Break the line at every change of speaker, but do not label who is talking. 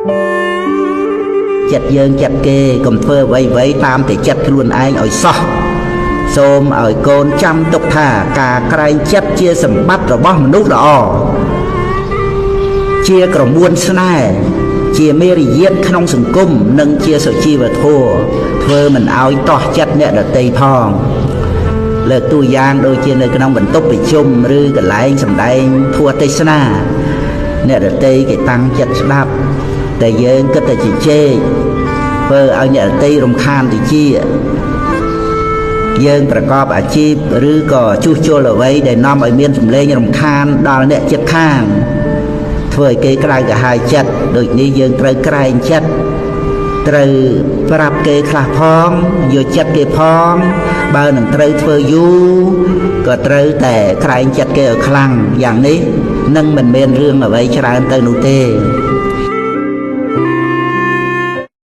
ចិត្តយើងចិត្តគេកុំធ្វើអ្វីៗតាមតែចិត្តខ្លួនឯងឲ្យសោះសូមឲ្យកូនចាំទុកថាការក្រែងចិត្តជាសម្បត្តិរបស់មនុស្សល្អជាក្រមួនស្នេហ៍ជាមេរយាទក្នុងសង្គមនិងជាសុជីវធម៌ធ្វើមិនឲ្យតោះចិត្តអ្នកដទៃផងលើកតួយ៉ាងដូចជានៅក្នុងបន្ទប់ប្រជុំឬកន្លែងសម្ដែងធម៌ទេសនាអ្នកដទៃគេតាំងចិត្តស្ដាប់តែយើងគិតតែជជែកធ្វើឲ្យអ្នកដទៃរំខានតិចយើងប្រកបអាជីពឬក៏ជួសជុលអ្វីដែលនាំឲ្យមានសម្លេងរំខានដល់អ្នកជិតខាងធ្វើឲ្យគេក្រៅកាហាយចិត្តដូចនេះយើងត្រូវក្រែងចិត្តត្រូវប្រាប់គេខ្លះផងយកចិត្តគេផងបើនឹងត្រូវធ្វើយូរក៏ត្រូវតែក្រែងចិត្តគេឲ្យខ្លាំងយ៉ាងនេះនឹងមិនមានរឿងអ្វីច្រើនទៅនោះទេ